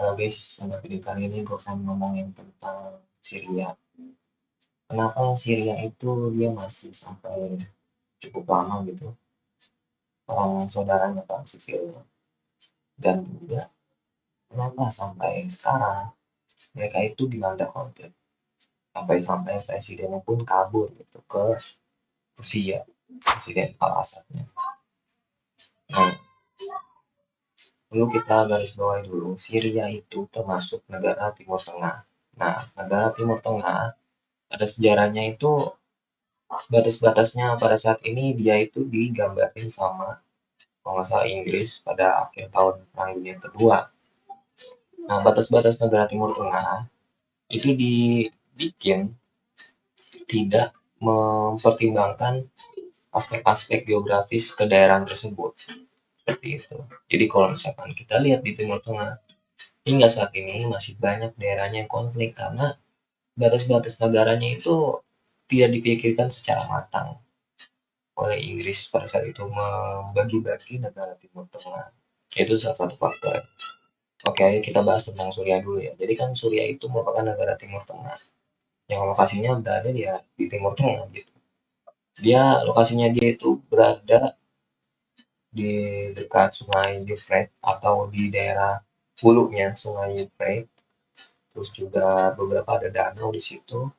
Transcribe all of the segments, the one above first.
Halo guys, pada video kali ini gue akan ngomongin tentang Syria. Kenapa Syria itu dia masih sampai cukup lama gitu, orang saudaranya perang sipil, dan juga kenapa sampai sekarang mereka itu dilanda konflik, sampai-sampai presidennya pun kabur gitu ke Rusia, Presiden Al-Assadnya. Nah, perlu kita garis bawahi dulu, Syria itu termasuk negara Timur Tengah. Nah, negara Timur Tengah ada sejarahnya itu. Batas-batasnya pada saat ini dia itu digambarin sama kalau nggak salah Inggris pada akhir tahun Perang Dunia Kedua. Nah, batas-batas negara Timur Tengah itu dibikin tidak mempertimbangkan aspek-aspek geografis ke daerah tersebut. Seperti itu. Jadi kalau misalkan kita lihat di Timur Tengah, hingga saat ini masih banyak daerahnya yang konflik karena batas-batas negaranya itu tidak dipikirkan secara matang oleh Inggris pada saat itu membagi-bagi negara Timur Tengah. Itu salah satu faktor. Oke, kita bahas tentang Suriah dulu ya. Jadi kan Suriah itu merupakan negara Timur Tengah yang lokasinya berada di Timur Tengah gitu. Lokasinya dia itu berada di dekat Sungai Euphrates atau di daerah hulunya Sungai Euphrates. Terus juga beberapa ada danau di situ.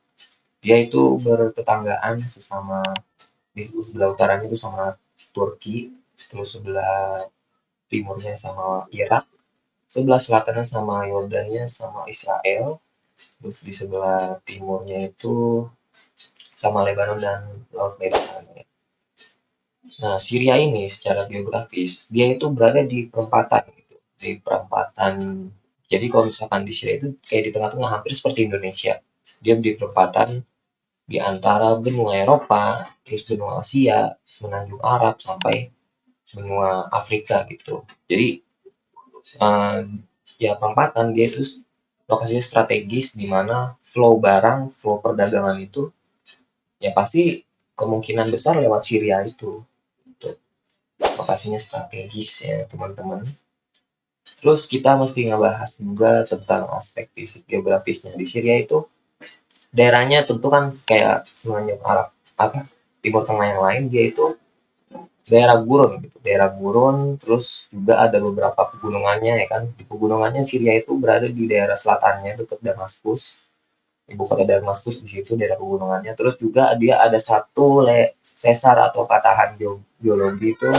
Dia itu bertetanggaan sesama di sebelah utaranya itu sama Turki, terus sebelah timurnya sama Irak, sebelah selatannya sama Yordania sama Israel, terus di sebelah timurnya itu sama Lebanon dan Laut Mediterania. Nah, Syria ini secara geografis dia itu berada di perempatan gitu, di perempatan. Jadi kalau misalkan di Syria itu kayak di tengah-tengah hampir seperti Indonesia. Dia di perempatan di antara benua Eropa, terus benua Asia, semenanjung Arab sampai benua Afrika gitu. Jadi uh, ya perempatan dia itu lokasinya strategis di mana flow barang, flow perdagangan itu ya pasti kemungkinan besar lewat Syria itu. Gitu. Lokasinya strategis ya teman-teman. Terus kita mesti ngebahas juga tentang aspek fisik geografisnya di Syria itu. Daerahnya tentu kan kayak semenanjung Arab apa Timur Tengah yang lain, dia itu daerah gurun gitu, daerah gurun, terus juga ada beberapa pegunungannya ya kan. Di pegunungannya Syria itu berada di daerah selatannya dekat Damaskus, ibu kota Damaskus di situ daerah pegunungannya. Terus juga dia ada satu sesar atau patahan geologi itu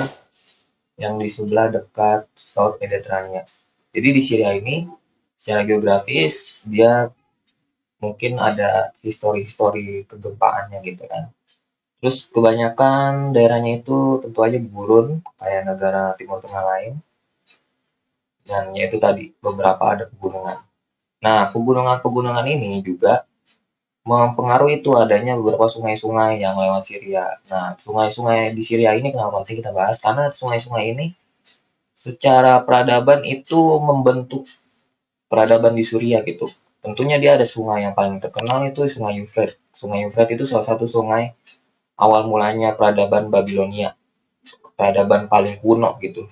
yang di sebelah dekat Laut Mediterania. Jadi di Syria ini secara geografis dia mungkin ada histori-histori kegempaannya gitu kan. Terus kebanyakan daerahnya itu tentu aja gurun kayak negara Timur Tengah lain, dan yaitu tadi beberapa ada pegunungan. Nah, pegunungan-pegunungan ini juga mempengaruhi itu adanya beberapa sungai-sungai yang lewat Syria. Nah, sungai-sungai di Syria ini kenapa penting kita bahas? Karena sungai-sungai ini secara peradaban itu membentuk peradaban di Syria gitu. Tentunya dia ada sungai yang paling terkenal itu Sungai Euphrates. Sungai Euphrates itu salah satu sungai awal mulanya peradaban Babilonia, peradaban paling kuno gitu,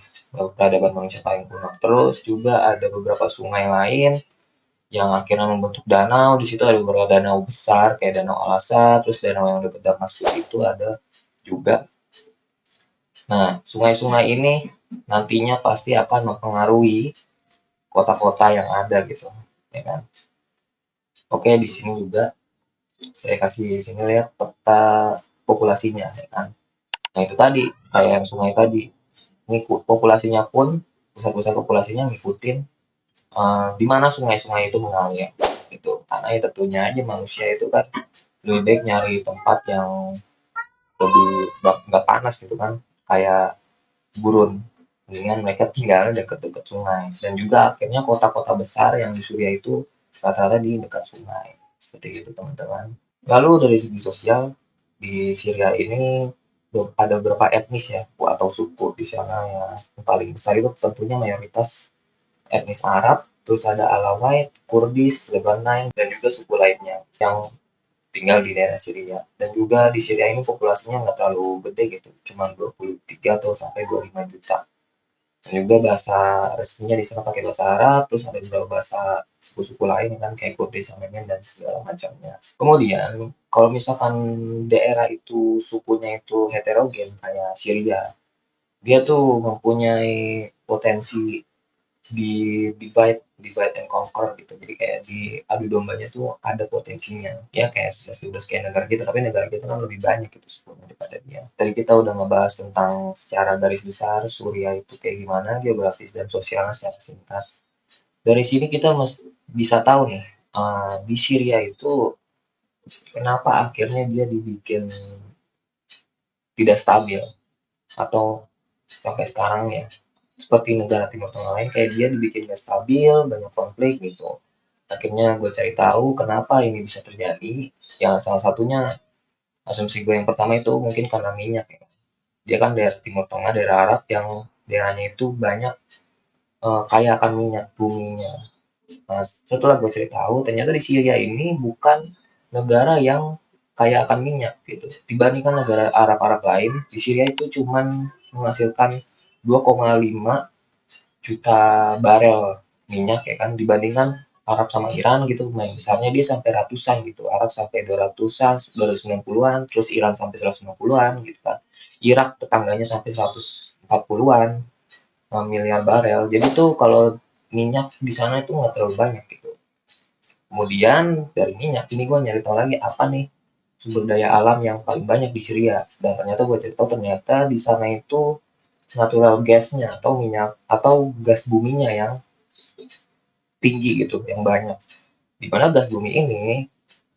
peradaban manusia paling kuno. Terus juga ada beberapa sungai lain yang akhirnya membentuk danau. Di situ ada beberapa danau besar kayak Danau Al-Asa, terus danau yang dekat Damaskus itu ada juga. Nah, sungai-sungai ini nantinya pasti akan mempengaruhi kota-kota yang ada gitu, ya kan? Oke, di sini juga saya kasih sini lihat peta populasinya, ya kan? Nah, itu tadi kayak yang sungai tadi, ngikut populasinya pun pusat-pusat populasinya ngikutin di mana sungai-sungai itu mengalir gitu. Karena ya tentunya aja manusia itu kan lebih baik nyari tempat yang lebih nggak panas gitu kan, kayak gurun, mendingan mereka tinggal dekat-dekat sungai. Dan juga akhirnya kota-kota besar yang di Suriah itu rata-rata di dekat sungai, seperti itu teman-teman. Lalu dari segi sosial di Syria ini ada beberapa etnis ya atau suku di sana yang paling besar itu tentunya mayoritas etnis Arab, terus ada Alawite, Kurdis, Lebanese, dan juga suku lainnya yang tinggal di daerah Syria. Dan juga di Syria ini populasinya nggak terlalu gede gitu, cuma 23 atau sampai 25 juta. Dan juga bahasa resminya di sana pakai bahasa Arab, terus ada juga bahasa suku-suku lain kan kayak Kurdish, Armenian dan segala macamnya. Kemudian kalau misalkan daerah itu sukunya itu heterogen kayak Syria, dia tuh mempunyai potensi di divide and conquer gitu. Jadi kayak di adu dombanya tuh ada potensinya. Ya kayak 11-12 kayak negara kita, tapi negara kita kan lebih banyak gitu sukunya daripada dia. Tadi kita udah ngebahas tentang secara garis besar Suriah itu kayak gimana geografis dan sosialnya secara singkat. Dari sini kita bisa tahu nih, di Syria itu kenapa akhirnya dia dibikin tidak stabil atau sampai sekarang ya seperti negara Timur Tengah lain kayak dia dibikin gak stabil, banyak konflik gitu. Akhirnya gue cari tahu kenapa ini bisa terjadi. Yang salah satunya asumsi gue yang pertama itu mungkin karena minyak ya. Dia kan daerah Timur Tengah, daerah Arab yang daerahnya itu banyak kaya akan minyak buminya. Nah, setelah gue cari tahu, ternyata di Syria ini bukan negara yang kaya akan minyak gitu. Dibandingkan negara Arab-Arab lain, di Syria itu cuman menghasilkan 2,5 juta barel minyak ya kan dibandingkan Arab sama Iran gitu main besarnya dia sampai ratusan gitu. Arab sampai 200-an, 290-an, terus Iran sampai 150-an gitu kan. Irak tetangganya sampai 140-an miliar barel. Jadi tuh kalau minyak di sana itu nggak terlalu banyak gitu. Kemudian dari minyak ini gue nyari tahu lagi apa nih sumber daya alam yang paling banyak di Syria. Dan ternyata gue cerita ternyata di sana itu natural gasnya atau minyak atau gas buminya yang tinggi gitu, yang banyak. Di mana gas bumi ini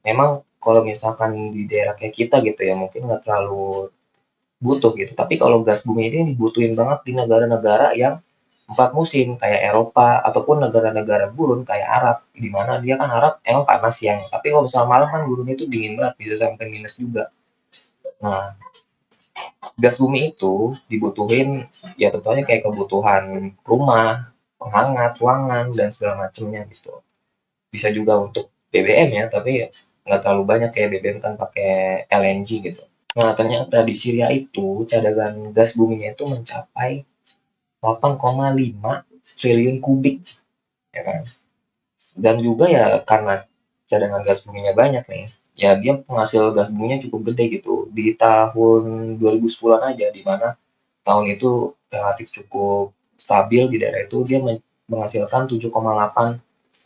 memang kalau misalkan di daerah kayak kita gitu ya mungkin nggak terlalu butuh gitu. Tapi kalau gas bumi ini dibutuhin banget di negara-negara yang 4 musim kayak Eropa ataupun negara-negara gurun kayak Arab. Di mana dia kan Arab emang panas siang, tapi kalau misalnya malam kan gurun itu dingin banget bisa sampai minus juga. Nah, gas bumi itu dibutuhin ya tentunya kayak kebutuhan rumah, penghangat, ruangan dan segala macamnya gitu. Bisa juga untuk BBM ya, tapi nggak terlalu banyak kayak BBM kan pakai LNG gitu. Nah, ternyata di Syria itu cadangan gas buminya itu mencapai 8,5 triliun kubik, ya kan? Dan juga ya karena cadangan gas buminya banyak nih, ya dia penghasil gas buminya cukup gede gitu. Di tahun 2010-an aja, di mana tahun itu relatif cukup stabil di daerah itu, dia menghasilkan 7,8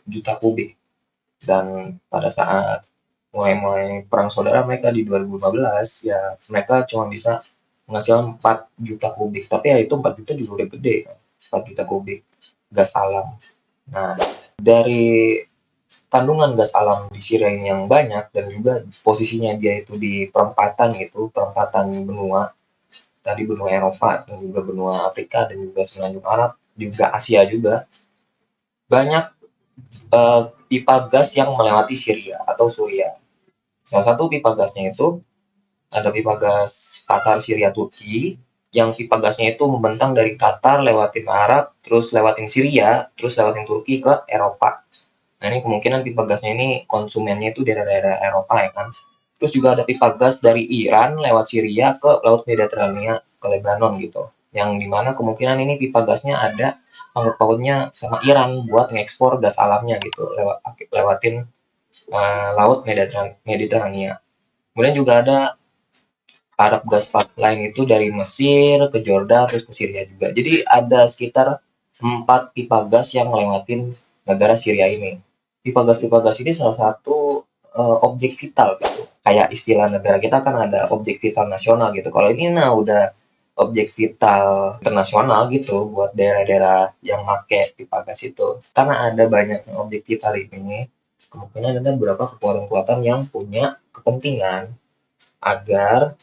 juta kubik. Dan pada saat mulai-mulai perang saudara mereka di 2015 ya mereka cuma bisa menghasilkan 4 juta kubik tapi ya itu 4 juta juga udah gede kan 4 juta kubik gas alam. Nah dari kandungan gas alam di Syria ini yang banyak dan juga posisinya dia itu di perempatan gitu perempatan benua tadi benua Eropa dan juga benua Afrika dan juga semenanjung Arab juga Asia juga banyak pipa gas yang melewati Syria atau Suriah. Salah satu pipa gasnya itu ada pipa gas Qatar, Syria, Turki, yang pipa gasnya itu membentang dari Qatar, lewatin Arab, terus lewatin Syria, terus lewatin Turki ke Eropa. Nah ini kemungkinan pipa gasnya ini konsumennya itu daerah-daerah Eropa ya kan. Terus juga ada pipa gas dari Iran lewat Syria ke Laut Mediterania ke Lebanon gitu. Yang dimana kemungkinan ini pipa gasnya ada sangkut pautnya sama Iran buat ngekspor gas alamnya gitu lewatin Laut Mediterania. Kemudian juga ada Arab Gas Pipeline itu dari Mesir ke Jordan terus ke Syria juga. Jadi ada sekitar 4 pipa gas yang melewatin negara Syria ini. Pipa gas ini salah satu objek vital gitu. Kayak istilah negara kita kan ada objek vital nasional gitu. Kalau ini nah udah objek vital internasional gitu buat daerah-daerah yang make pipa gas itu. Karena ada banyak objek vital ini, kemungkinan ada beberapa kekuatan-kekuatan yang punya kepentingan agar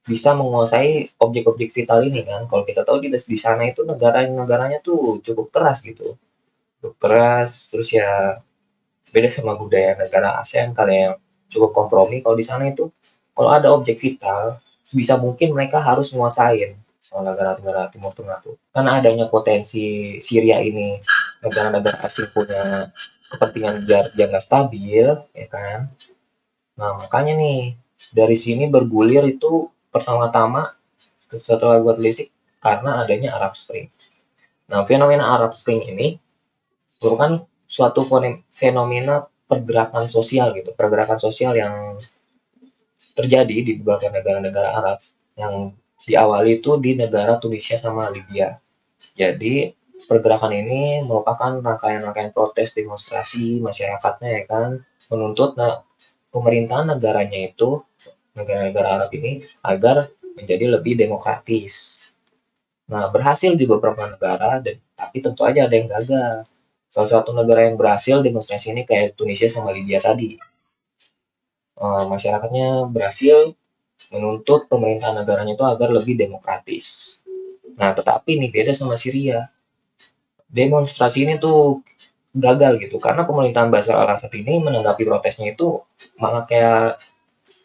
bisa menguasai objek-objek vital ini kan. Kalau kita tahu di sana itu negaranya tuh cukup keras gitu. Cukup keras, terus ya beda sama budaya negara ASEAN kali yang cukup kompromi. Kalau di sana itu kalau ada objek vital, sebisa mungkin mereka harus nguasain sama negara-negara Timur Tengah tuh. Karena adanya potensi Syria ini negara-negara asing punya kepentingan biar jangan stabil, ya kan. Nah, makanya nih dari sini bergulir itu pertama-tama setelah gue telisik karena adanya Arab Spring. Nah, fenomena Arab Spring ini merupakan suatu fenomena pergerakan sosial gitu, pergerakan sosial yang terjadi di beberapa negara-negara Arab yang diawali itu di negara Tunisia sama Libya. Jadi pergerakan ini merupakan rangkaian-rangkaian protes demonstrasi masyarakatnya ya kan menuntut pemerintahan negaranya itu negara-negara Arab ini agar menjadi lebih demokratis. Nah, berhasil di beberapa negara dan tapi tentu aja ada yang gagal. Salah satu negara yang berhasil demonstrasi ini kayak Tunisia sama Libya tadi. Masyarakatnya berhasil menuntut pemerintahan negaranya itu agar lebih demokratis. Nah, tetapi ini beda sama Syria. Demonstrasi ini tuh gagal gitu karena pemerintahan Bashar al-Assad ini menanggapi protesnya itu malah kayak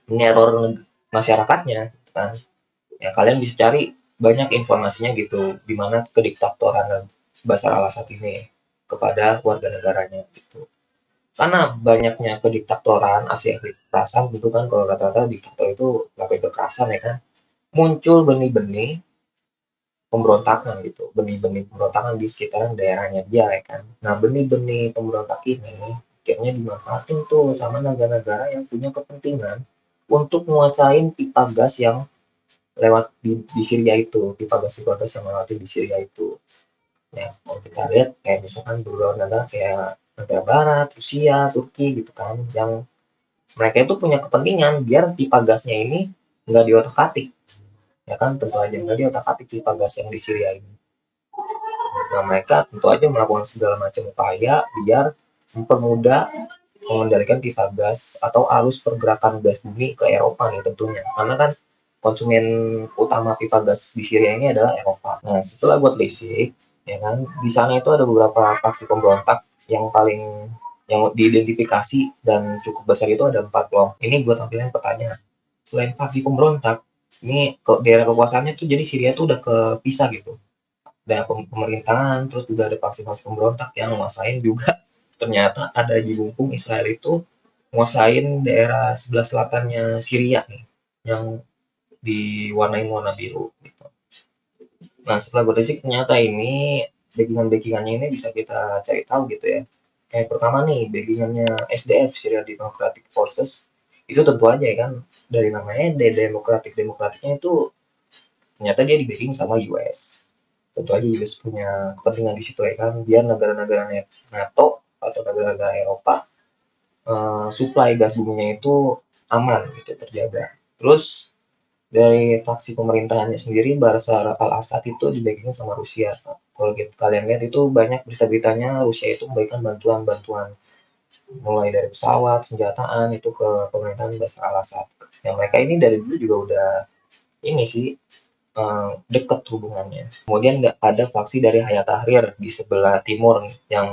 meneror masyarakatnya gitu kan. Ya kalian bisa cari banyak informasinya gitu di mana kediktatoran Bashar al-Assad ini kepada warga negaranya gitu. Karena banyaknya kediktatoran, aksi-aksi kekerasan gitu kan, kalau rata-rata diktator itu lakukan kekerasan ya kan, muncul benih-benih pemberontakan gitu, benih-benih pemberontakan di sekitaran daerahnya dia ya kan. Nah, benih-benih pemberontak ini akhirnya dimanfaatin tuh sama negara-negara yang punya kepentingan untuk menguasain pipa gas yang lewat di Syria itu, pipa gas yang melewati di Syria itu. Ya, kalau kita lihat kayak misalkan beberapa negara kayak negara Barat, Rusia, Turki gitu kan, yang mereka itu punya kepentingan biar pipa gasnya ini nggak diotak-atik, ya kan tentu aja nggak diotak-atik pipa gas yang di Syria ini. Nah, mereka tentu aja melakukan segala macam upaya biar mempermudah mengendalikan pipa gas atau arus pergerakan gas bumi ke Eropa nih tentunya. Karena kan konsumen utama pipa gas di Syria ini adalah Eropa. Nah, setelah buat telisik, ya kan, di sana itu ada beberapa faksi pemberontak yang paling yang diidentifikasi dan cukup besar itu ada 4 kelompok. Ini gue tampilin pertanyaan. Selain faksi pemberontak, ini ke daerah kekuasaannya tuh jadi Syria tuh udah kepisah gitu. Ada pemerintahan, terus juga ada faksi-faksi pemberontak yang nguasain juga. Ternyata ada Jibungkung Israel itu nguasain daerah sebelah selatannya Syria nih, yang diwarnain warna biru gitu. Nah, setelah berisik ternyata ini backingan-backingannya ini bisa kita cari tahu gitu ya. Yang pertama nih, backingannya SDF, Syria Democratic Forces, itu tentu aja ya kan, dari namanya demokratiknya itu ternyata dia di backing sama US. Tentu aja US punya kepentingan di situ ya kan, biar negara-negara NATO atau negara-negara Eropa supply gas buminya itu aman gitu, terjaga. Terus dari faksi pemerintahannya sendiri Bashar al-Assad itu dibacking sama Rusia. Kalau kalian lihat itu banyak berita-beritanya Rusia itu memberikan bantuan-bantuan mulai dari pesawat, senjataan itu ke pemerintahan Bashar al-Assad. Yang mereka ini dari dulu juga udah ini sih dekat hubungannya. Kemudian nggak ada faksi dari Hayat Tahrir di sebelah timur yang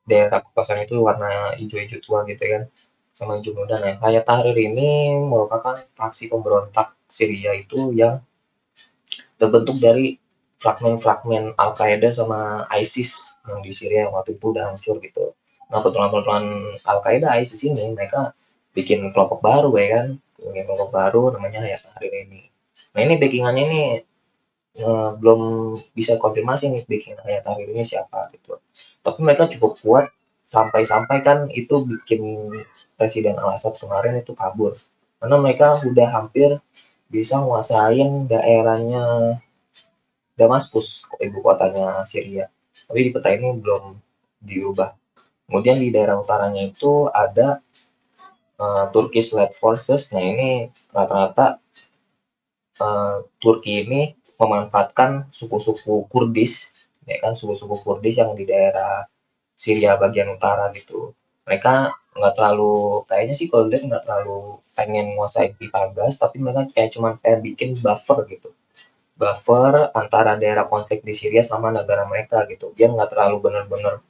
daerah kekuasaan itu warna hijau-hijau tua gitu kan sama hijau muda. Nah, Hayat Tahrir ini merupakan faksi pemberontak Syria itu yang terbentuk dari fragmen-fragmen Al-Qaeda sama ISIS yang di Syria yang waktu itu udah hancur gitu. Nah, petualang-petualang Al-Qaeda ISIS ini mereka bikin kelompok baru ya kan, bikin kelompok baru namanya Hayat Tahrir ini. Nah, ini backingannya ini belum bisa konfirmasi nih backing Hayat Tahrir ini siapa gitu. Tapi mereka cukup kuat sampai-sampai kan itu bikin Presiden Al-Assad kemarin itu kabur. Karena mereka udah hampir bisa nguasain daerahnya Damaskus, ibu kotanya Syria. Tapi di peta ini belum diubah. Kemudian di daerah utaranya itu ada Turkish Led Forces. Nah, ini rata-rata Turki ini memanfaatkan suku-suku Kurdis, ya kan, suku-suku Kurdis yang di daerah Syria bagian utara gitu. Mereka nggak terlalu, kayaknya sih kalau lihat nggak terlalu pengen menguasai pipa gas, tapi mereka kayak cuman kayak bikin buffer gitu. Buffer antara daerah konflik di Syria sama negara mereka gitu. Dia nggak terlalu benar-benar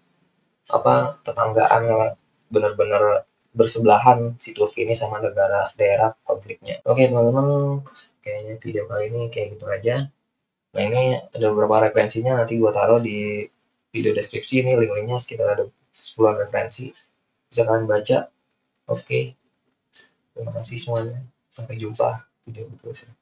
apa tetanggaan, benar-benar bersebelahan si Turki ini sama negara daerah konfliknya. Oke teman-teman, kayaknya video kali ini kayak gitu aja. Nah, ini ada beberapa referensinya, nanti gue taruh di video deskripsi. Ini link-linknya sekitar ada 10 referensi, bisa kalian baca. Oke, terima kasih semuanya, sampai jumpa video berikutnya.